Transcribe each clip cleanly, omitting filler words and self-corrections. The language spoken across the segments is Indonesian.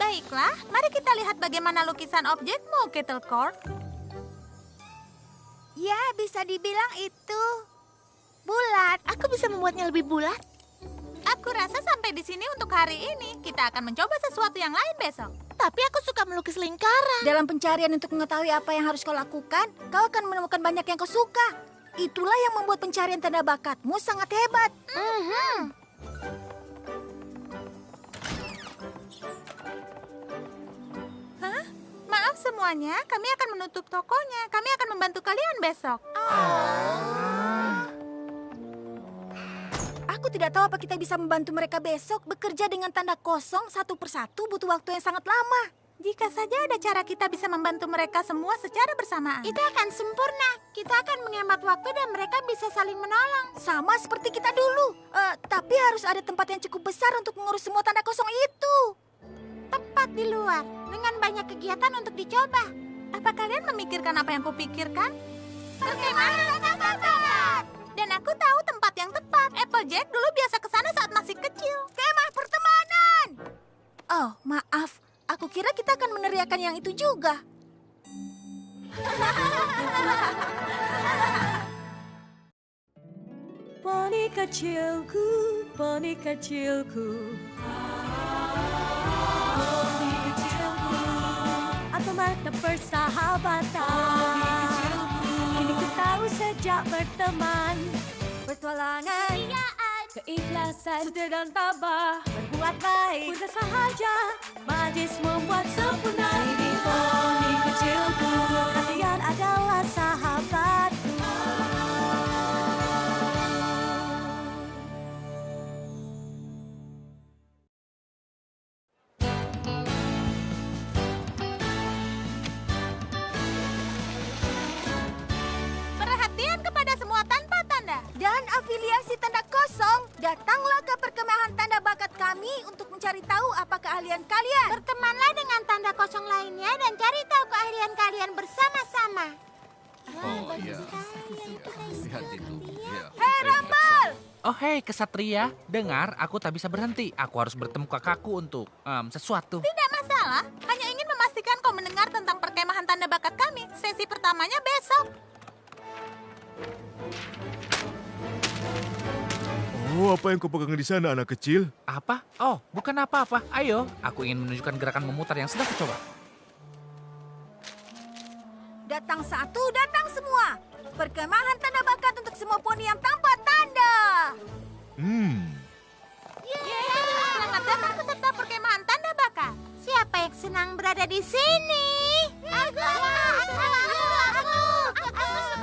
Baiklah, mari kita lihat bagaimana lukisan objekmu, Kettlecorn. Ya, bisa dibilang itu bulat. Aku bisa membuatnya lebih bulat. Aku rasa sampai di sini untuk hari ini. Kita akan mencoba sesuatu yang lain besok. Tapi aku suka melukis lingkaran. Dalam pencarian untuk mengetahui apa yang harus kau lakukan, kau akan menemukan banyak yang kau suka. Itulah yang membuat pencarian tanda bakatmu sangat hebat. Hah? Maaf semuanya, kami akan menutup tokonya. Kami akan membantu kalian besok. Aku tidak tahu apa kita bisa membantu mereka besok. Bekerja dengan tanda kosong satu persatu butuh waktu yang sangat lama. Jika saja ada cara kita bisa membantu mereka semua secara bersamaan. Itu akan sempurna. Kita akan menghemat waktu dan mereka bisa saling menolong. Sama seperti kita dulu. Tapi harus ada tempat yang cukup besar untuk mengurus semua tanda kosong itu. Tempat di luar, dengan banyak kegiatan untuk dicoba. Apa kalian memikirkan apa yang kupikirkan? Bagaimana tempat? Dan aku tahu tempat yang tepat. Applejack dulu biasa ke sana saat masih kecil. Kemah pertemanan. Oh, maaf. Aku kira kita akan meneriakan yang itu juga. Poni kecilku, poni kecilku. Poni kecilku, apa makna persahabatan? Kini ku tahu sejak berteman, petualangan, keikhlasan, setia dan tabah, berbuat baik, mudah sahaja, manis membuat sempurna. Ini poni kecilku, kalian adalah sahabatku. Perhatian kepada semua tanpa tanda. Dan afiliasi tanda kosong, datanglah ke perkemahan tanda bakat kami untuk mencari tahu apa keahlian kalian. Bertemanlah dengan tanda kosong lainnya dan cari tahu keahlian kalian bersama-sama. Oh iya, lihat itu. Ya. Hei, Rumble! Oh hei kesatria, dengar aku tak bisa berhenti. Aku harus bertemu kakakku untuk sesuatu. Tidak masalah, hanya ingin memastikan kau mendengar tentang perkemahan tanda bakat kami. Sesi pertamanya besok. Oh, apa yang kau pegang di sana, anak kecil? Apa? Oh, bukan apa-apa. Ayo, aku ingin menunjukkan gerakan memutar yang sedang kucoba. Datang satu, datang semua. Perkemahan tanda bakat untuk semua poni yang tanpa tanda. Selamat datang peserta perkemahan tanda bakat. Siapa yang senang berada di sini? Aku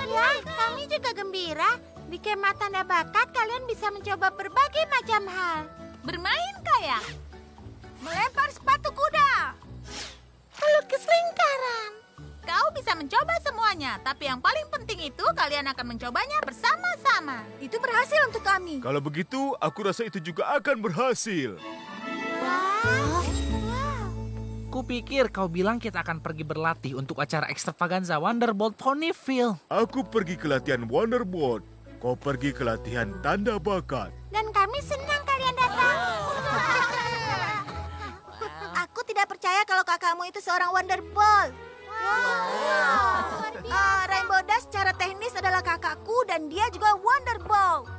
ya, kami juga gembira. Di kemah tanda bakat, kalian bisa mencoba berbagai macam hal. Bermain kayak Melempar sepatu kuda. Melukis lingkaran. kau bisa mencoba semuanya, tapi yang paling penting itu kalian akan mencobanya bersama-sama. Itu berhasil untuk kami. Kalau begitu, aku rasa itu juga akan berhasil. Kupikir kau bilang kita akan pergi berlatih untuk acara ekstravaganza Wonderbolt Ponyville. Aku pergi ke latihan Wonderboard. Kau pergi ke latihan tanda bakat. Dan kami senang kalian datang. Aku tidak percaya kalau kakakmu itu seorang Wonderbolt. Rainbow Dash secara teknis adalah kakakku dan dia juga Wonderbolt.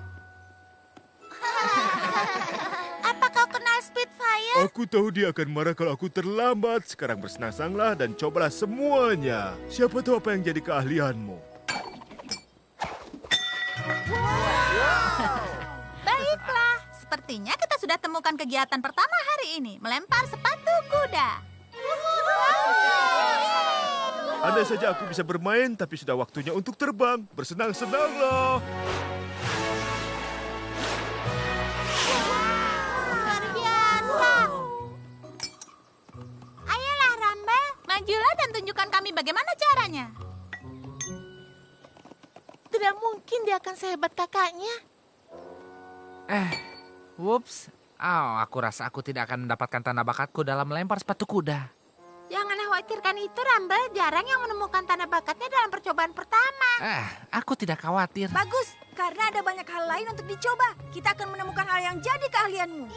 Apa kau kenal Spitfire? Aku tahu dia akan marah kalau aku terlambat. Sekarang bersenang-senanglah dan cobalah semuanya. Siapa tahu apa yang jadi keahlianmu. Baiklah, sepertinya kita sudah temukan kegiatan pertama hari ini, melempar sepatu kuda. Andai saja aku bisa bermain, tapi sudah waktunya untuk terbang. Bersenang-senanglah. Luar biasa. Ayolah, Rumble. Majulah dan tunjukkan kami bagaimana caranya. Tidak mungkin dia akan sehebat kakaknya. Whoops. Aku rasa aku tidak akan mendapatkan tanda bakatku dalam melempar sepatu kuda. Jangan khawatirkan itu, Rumble. Jarang yang menemukan tanda bakatnya dalam percobaan pertama. Aku tidak khawatir. Bagus, karena ada banyak hal lain untuk dicoba. Kita akan menemukan hal yang jadi keahlianmu.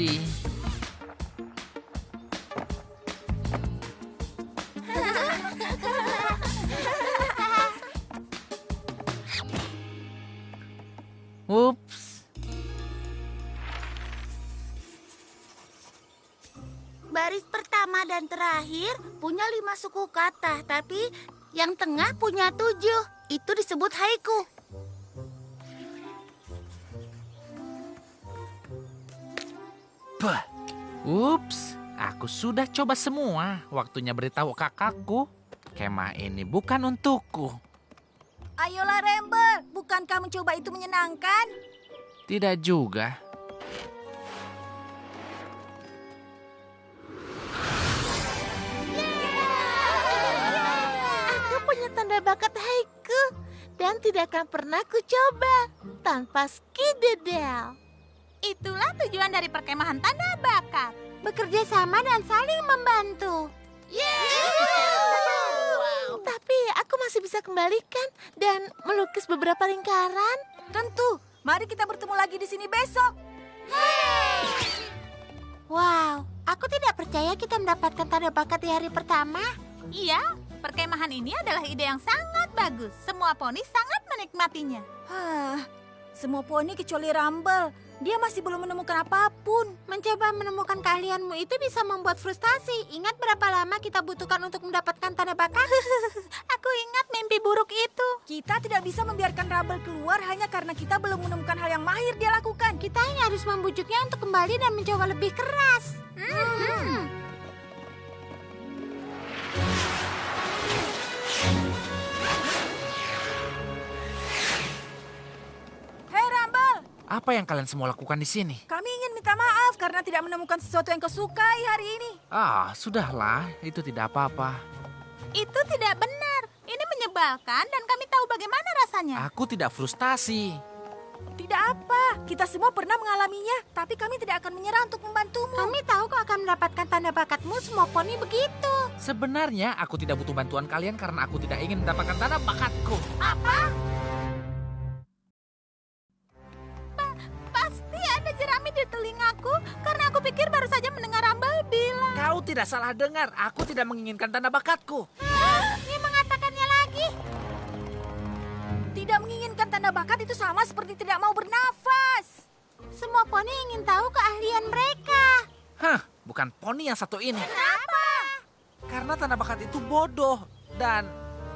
kasih. Ups. Baris pertama dan terakhir punya 5 suku kata, tapi yang tengah punya 7. Itu disebut haiku. Bah. Ups, aku sudah coba semua. Waktunya beritahu kakakku. Kemah ini bukan untukku. Ayolah Ramble, bukankah mencoba itu menyenangkan? Tidak juga. Aku punya tanda bakat haiku dan tidak akan pernah ku coba tanpa skidedel. Itulah tujuan dari perkemahan tanda bakat. Bekerja sama dan saling membantu. Tapi aku masih bisa kembalikan dan melukis beberapa lingkaran. Tentu, mari kita bertemu lagi di sini besok. Wow, aku tidak percaya kita mendapatkan tanda bakat di hari pertama. Iya, perkemahan ini adalah ide yang sangat bagus. Semua poni sangat menikmatinya. Semua poni kecuali Rumble. Dia masih belum menemukan apapun. Mencoba menemukan keahlianmu itu bisa membuat frustasi. Ingat berapa lama kita butuhkan untuk mendapatkan tanda bakat? Aku ingat mimpi buruk itu. Kita tidak bisa membiarkan Rumble keluar hanya karena kita belum menemukan hal yang mahir dia lakukan. Kita hanya harus membujuknya untuk kembali dan mencoba lebih keras. Hei Rumble, Apa yang kalian semua lakukan di sini? kami ingin minta maaf karena tidak menemukan sesuatu yang kau sukai hari ini. Sudahlah, itu tidak apa-apa. Itu tidak benar. Ini menyebalkan dan kami tahu bagaimana rasanya. Aku tidak frustasi. Tidak apa, kita semua pernah mengalaminya, tapi kami tidak akan menyerah untuk membantumu. Kami tahu kau akan mendapatkan tanda bakatmu, semua poni begitu. Sebenarnya aku tidak butuh bantuan kalian karena aku tidak ingin mendapatkan tanda bakatku. Pasti ada jerami di telingaku karena aku pikir baru saja mendengar Rumble bilang. Kau tidak salah dengar, aku tidak menginginkan tanda bakatku. Dia mengatakannya lagi. Tidak menginginkan tanda bakat itu sama seperti tidak mau bernafas. Semua poni ingin tahu keahlian mereka. Bukan poni yang satu ini. Kenapa? Karena tanda bakat itu bodoh dan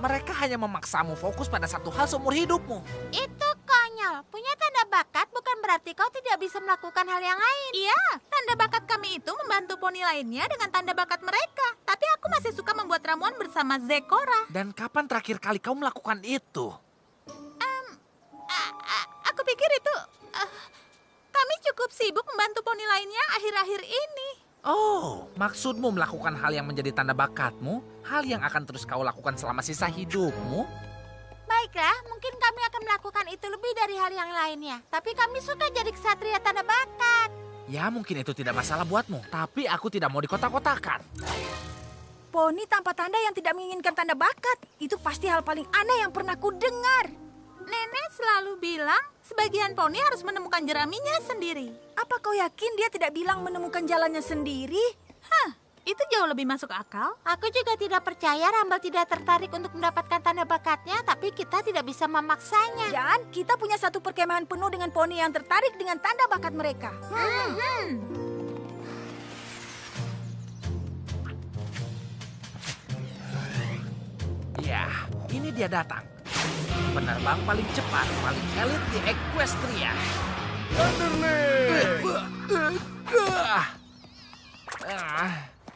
mereka hanya memaksamu fokus pada satu hal seumur hidupmu. Itu konyol. Punya tanda bakat bukan berarti kau tidak bisa melakukan hal yang lain. Iya, tanda bakat kami itu membantu poni lainnya dengan tanda bakat mereka. Tapi aku masih suka membuat ramuan bersama Zekora. Dan kapan terakhir kali kau melakukan itu? Aku pikir itu... kami cukup sibuk membantu poni lainnya akhir-akhir ini. Oh, maksudmu melakukan hal yang menjadi tanda bakatmu? Hal yang akan terus kau lakukan selama sisa hidupmu? Baiklah, mungkin kami akan melakukan itu lebih dari hal yang lainnya. Tapi kami suka jadi ksatria tanda bakat. Ya, mungkin itu tidak masalah buatmu. Tapi aku tidak mau dikotak-kotakan. Poni tanpa tanda yang tidak menginginkan tanda bakat. Itu pasti hal paling aneh yang pernah ku dengar. Nenek selalu bilang sebagian poni harus menemukan jeraminya sendiri. Apa kau yakin dia tidak bilang menemukan jalannya sendiri? Itu jauh lebih masuk akal. Aku juga tidak percaya Rumble tidak tertarik untuk mendapatkan tanda bakatnya, tapi kita tidak bisa memaksanya. Dan kita punya satu perkemahan penuh dengan poni yang tertarik dengan tanda bakat mereka. Ya, ini dia datang. Penerbang paling cepat, paling elit di Equestria.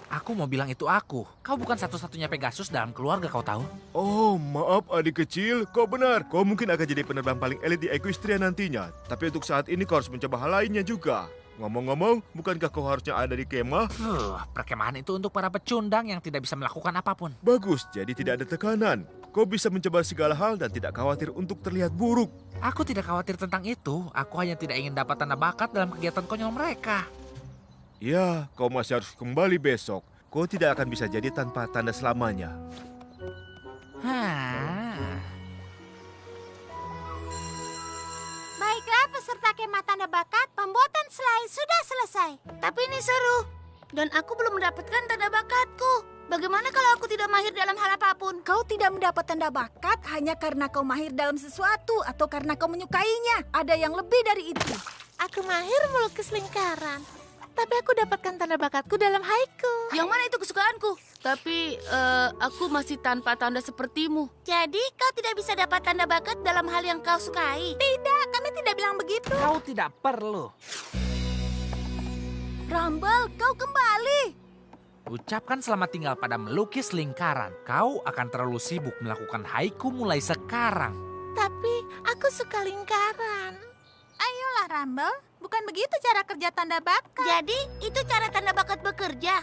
Aku mau bilang itu aku. Kau bukan satu-satunya Pegasus dalam keluarga, kau tahu? Oh, maaf adik kecil, kau benar. Kau mungkin akan jadi penerbang paling elit di Equestria nantinya. Tapi untuk saat ini kau harus mencoba hal lainnya juga. Ngomong-ngomong, bukankah kau harusnya ada di kemah? Perkemahan itu untuk para pecundang yang tidak bisa melakukan apapun. Bagus, jadi tidak ada tekanan. Kau bisa mencoba segala hal dan tidak khawatir untuk terlihat buruk. Aku tidak khawatir tentang itu. Aku hanya tidak ingin dapat tanda bakat dalam kegiatan konyol mereka. Ya, kau masih harus kembali besok. Kau tidak akan bisa jadi tanpa tanda selamanya. Baiklah, peserta kemah tanda bakat, pembuatan selai sudah selesai. Tapi ini seru. Dan aku belum mendapatkan tanda bakatku. Bagaimana kalau aku tidak mahir dalam hal apapun? Kau tidak mendapat tanda bakat hanya karena kau mahir dalam sesuatu atau karena kau menyukainya. Ada yang lebih dari itu. Aku mahir melukis lingkaran. Tapi aku dapatkan tanda bakatku dalam haiku. Yang mana itu kesukaanku? Tapi aku masih tanpa tanda sepertimu. Jadi kau tidak bisa dapat tanda bakat dalam hal yang kau sukai? Tidak, kami tidak bilang begitu. Kau tidak perlu. Rumble, kau kembali. Ucapkan selamat tinggal pada melukis lingkaran. Kau akan terlalu sibuk melakukan haiku mulai sekarang. Tapi aku suka lingkaran. Ayolah, Rumble. Bukan begitu cara kerja tanda bakat. Jadi itu cara tanda bakat bekerja.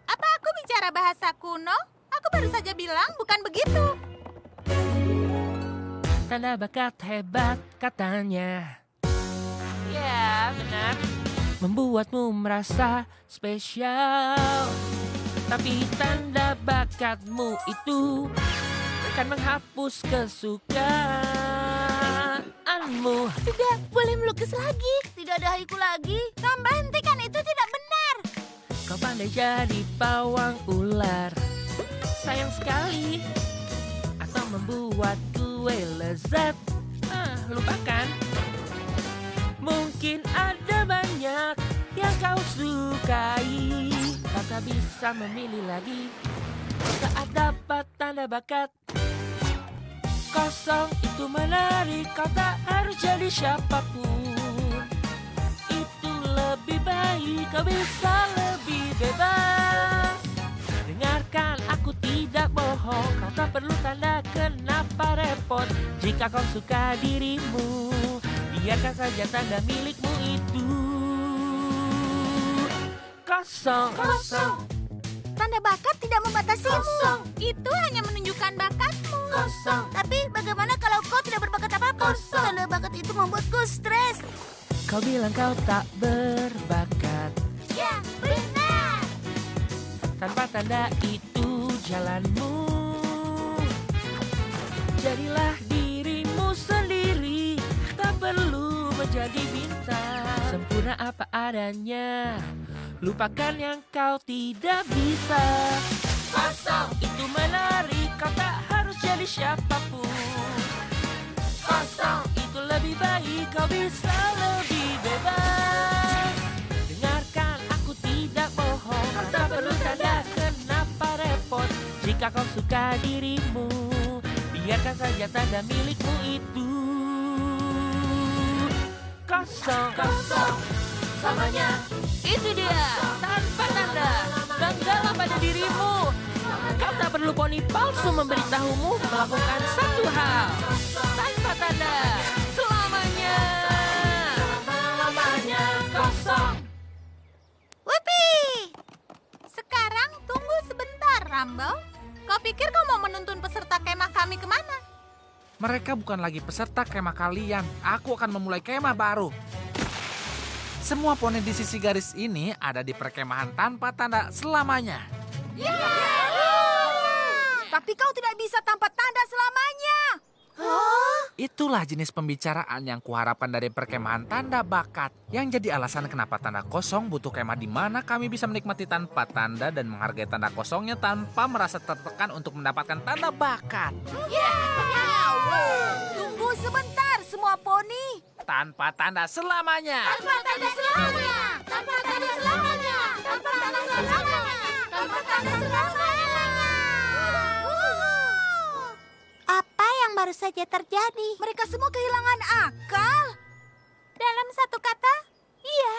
Apa aku bicara bahasa kuno? Aku baru saja bilang bukan begitu. Tanda bakat hebat katanya. Ya, benar. Membuatmu merasa spesial. Tapi tanda bakatmu itu akan menghapus kesukaanmu. Tidak boleh melukis lagi. Tidak ada haiku lagi. Tambah hentikan, itu tidak benar. Kau pandai jadi pawang ular. Sayang sekali. Atau membuat kue lezat. Lupakan. Mungkin ada banyak yang kau sukai. Kau tak bisa memilih lagi saat dapat tanda bakat. Kosong itu menarik, kau tak harus jadi siapapun. Itu lebih baik, kau bisa lebih bebas. Dengarkan, aku tidak bohong. Kau tak perlu tanda, kenapa repot? Jika kau suka dirimu, biarkan saja tanda milikmu itu kosong. Tanda bakat tidak membatasimu. Itu hanya menunjukkan bakatmu. Tapi bagaimana kalau kau tidak berbakat apapun? Tanda bakat itu membuatku stres. Kau bilang kau tak berbakat. Ya, benar. Tanpa tanda itu jalanmu. Jadilah dirimu sendiri. Tak perlu menjadi bintang. Sempurna apa adanya. Lupakan yang kau tidak bisa. Kosong itu menarik, kau tak harus jadi siapapun. Kosong itu lebih baik, kau bisa lebih bebas. Dengarkan, aku tidak bohong. Kau tak perlu tanda, kenapa repot? Jika kau suka dirimu, biarkan saja tanda milikmu itu kosong. Selamanya. Itu dia, tanpa tanda. Banggalah pada dirimu. Kau tak perlu poni palsu memberitahumu melakukan satu hal. Tanpa tanda, selamanya. Selamanya kosong. Whoopee! Sekarang tunggu sebentar, Rumble. Kau pikir kau mau menuntun peserta kemah kami kemana? Mereka bukan lagi peserta kemah kalian. Aku akan memulai kemah baru. Semua poni di sisi garis ini ada di perkemahan tanpa tanda selamanya. Tapi kau tidak bisa tanpa tanda selamanya. Itulah jenis pembicaraan yang kuharapkan dari perkemahan tanda bakat. Yang jadi alasan kenapa tanda kosong butuh kemah di mana kami bisa menikmati tanpa tanda dan menghargai tanda kosongnya tanpa merasa tertekan untuk mendapatkan tanda bakat. Tunggu sebentar semua poni. Tanpa tanda selamanya. Tanpa tanda selamanya. Tanpa tanda selamanya. Tanpa tanda selamanya. Tanpa tanda selamanya. Apa yang baru saja terjadi? Mereka semua kehilangan akal. Dalam satu kata, iya.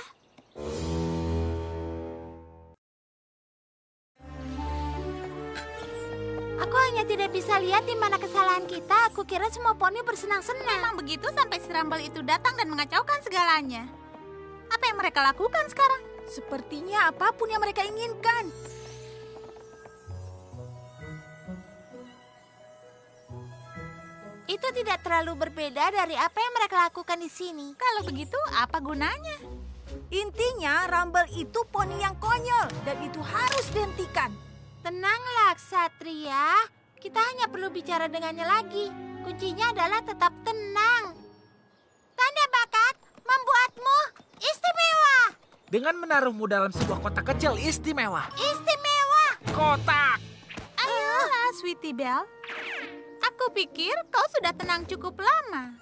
Aku hanya tidak bisa lihat di mana kesalahan kita. Aku kira semua poni bersenang-senang. Memang begitu sampai si Rumble itu datang dan mengacaukan segalanya. Apa yang mereka lakukan sekarang? Sepertinya apapun yang mereka inginkan. Itu tidak terlalu berbeda dari apa yang mereka lakukan di sini. Kalau begitu, apa gunanya? Intinya Rumble itu poni yang konyol dan itu harus dihentikan. Tenanglah, Ksatria. Kita hanya perlu bicara dengannya lagi. Kuncinya adalah tetap tenang. Tanda bakat, membuatmu istimewa. Dengan menaruhmu dalam sebuah kotak kecil istimewa. Istimewa. Kotak! Ayolah, Sweetie Belle. Aku pikir kau sudah tenang cukup lama.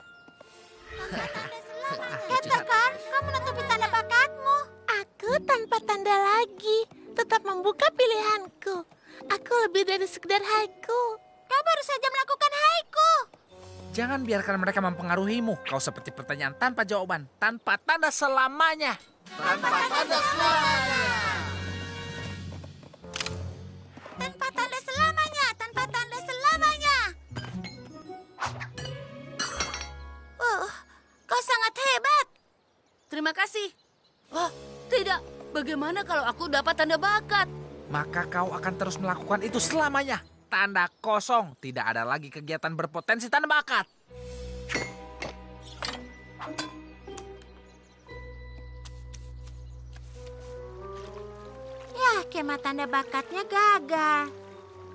Katakan, kau menutupi tanda bakatmu. Aku tanpa tanda lagi. Tetap membuka pilihanku. Aku lebih dari sekedar haiku. Kau baru saja melakukan haiku. Jangan biarkan mereka mempengaruhimu. Kau seperti pertanyaan tanpa jawaban, tanpa tanda selamanya. Tanpa tanda selamanya. Tanpa tanda selamanya. Tanpa tanda selamanya. Kau sangat hebat. Terima kasih. Oh, tidak. Bagaimana kalau aku dapat tanda bakat? Maka kau akan terus melakukan itu selamanya. Tanda kosong. Tidak ada lagi kegiatan berpotensi tanda bakat. Ya, kemah tanda bakatnya gagal.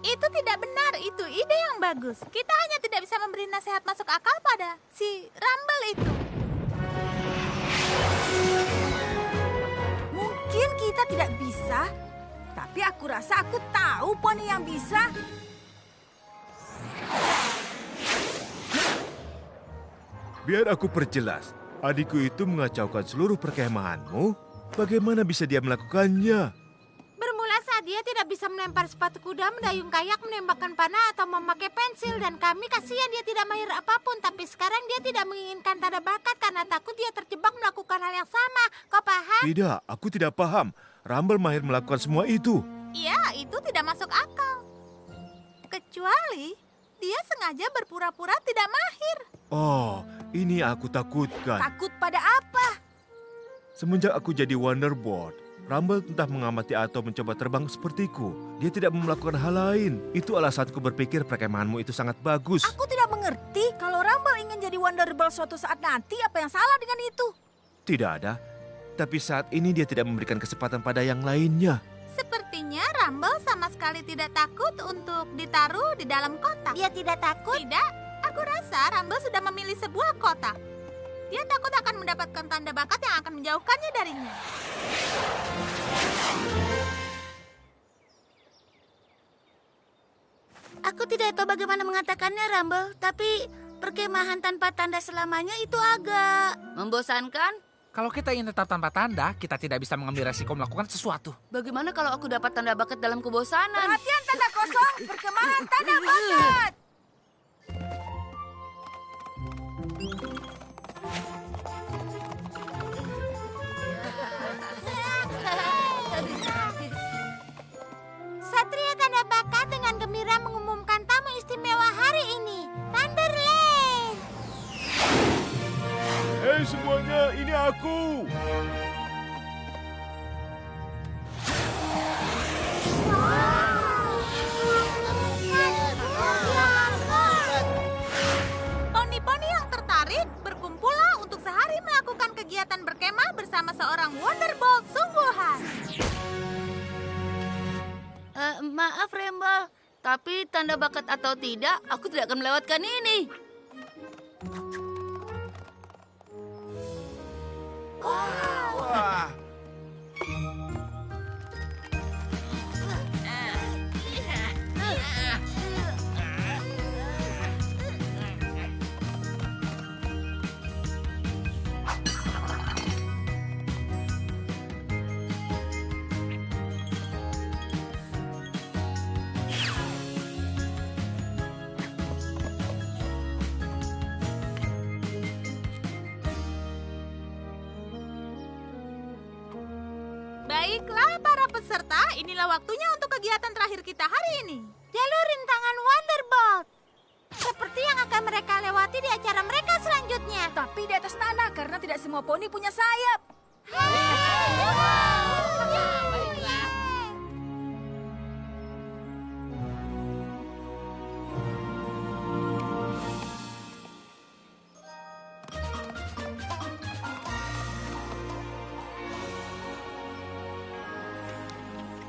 Itu tidak benar, itu ide yang bagus. Kita hanya tidak bisa memberi nasihat masuk akal pada si Rumble itu. Mungkin kita tidak bisa, tapi aku rasa aku tahu poni yang bisa. Biar aku perjelas. Adikku itu mengacaukan seluruh perkemahanmu. Bagaimana bisa dia melakukannya? Bermula saat dia tidak bisa melempar sepatu kuda, mendayung kayak, menembakkan panah, atau memakai pensil. Dan kami kasihan dia tidak mahir apapun. Tapi sekarang dia tidak menginginkan tanda bakat karena takut dia terjebak melakukan hal yang sama. Kau paham? Tidak, aku tidak paham. Rumble mahir melakukan semua itu. Iya, itu tidak masuk akal. Kecuali dia sengaja berpura-pura tidak mahir. Oh, ini aku takutkan. Takut pada apa? Semenjak aku jadi Wonderboard, Rumble entah mengamati atau mencoba terbang sepertiku. Dia tidak melakukan hal lain. Itu alasanku berpikir perkemahanmu itu sangat bagus. Aku tidak mengerti kalau Rumble ingin jadi Wonderball suatu saat nanti. Apa yang salah dengan itu? Tidak ada. Tapi saat ini dia tidak memberikan kesempatan pada yang lainnya. Sepertinya Rumble sama sekali tidak takut untuk ditaruh di dalam kotak. Dia tidak takut? Tidak, aku rasa Rumble sudah memilih sebuah kotak. Dia takut akan mendapatkan tanda bakat yang akan menjauhkannya darinya. Aku tidak tahu bagaimana mengatakannya, Rumble. Tapi perkemahan tanpa tanda selamanya itu agak membosankan. Kalau kita ingin tetap tanpa tanda, kita tidak bisa mengambil resiko melakukan sesuatu. Bagaimana kalau aku dapat tanda bakat dalam kebosanan? Perhatian tanda kosong, perkemahan tanda bakat. Satria tanda bakat dengan gembira mengumumkan tamu istimewa hari ini, Thunderland. Hei semuanya, ini aku. Poni-poni yang tertarik berkumpullah untuk sehari melakukan kegiatan berkemah bersama seorang Wonderbolt sungguhan. Maaf, Rumble. Tapi tanda bakat atau tidak, aku tidak akan melewatkan ini. Wah. Baiklah para peserta, inilah waktunya untuk kegiatan terakhir kita hari ini. Jalur rintangan Wonderbolt. Seperti yang akan mereka lewati di acara mereka selanjutnya. Tapi di atas tanah karena tidak semua poni punya sayap.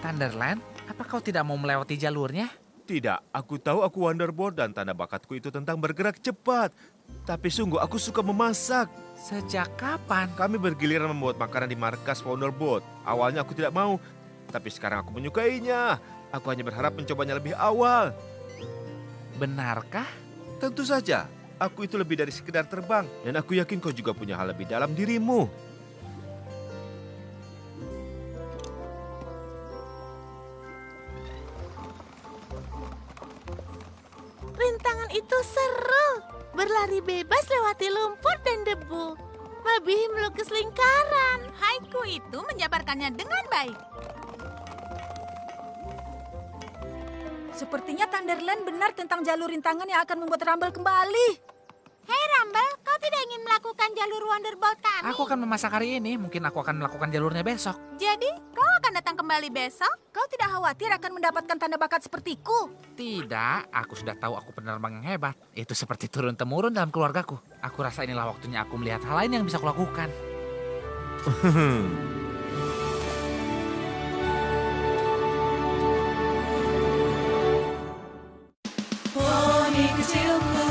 Thunderland, apa kau tidak mau melewati jalurnya? Tidak, aku tahu aku Wonderbolt dan tanda bakatku itu tentang bergerak cepat. Tapi sungguh aku suka memasak. Sejak kapan? Kami bergiliran membuat makanan di markas Wonderbolt. Awalnya aku tidak mau, tapi sekarang aku menyukainya. Aku hanya berharap mencobanya lebih awal. Benarkah? Tentu saja, aku itu lebih dari sekedar terbang. Dan aku yakin kau juga punya hal lebih dalam dirimu. Rintangan itu seru. Berlari bebas lewati lumpur dan debu. Melebihi melukis lingkaran. Haiku itu menjabarkannya dengan baik. Sepertinya Thunderland benar tentang jalur rintangan yang akan membuat Rumble kembali. Hei Rumble, kau tidak ingin melakukan jalur Wonderbolt kami? Aku akan memasak hari ini, mungkin aku akan melakukan jalurnya besok. Jadi, kau akan datang kembali besok? Kau tidak khawatir akan mendapatkan tanda bakat sepertiku? Tidak, aku sudah tahu aku penerbang yang hebat. Itu seperti turun-temurun dalam keluargaku. Aku rasa inilah waktunya aku melihat hal lain yang bisa kulakukan. Poni kecilku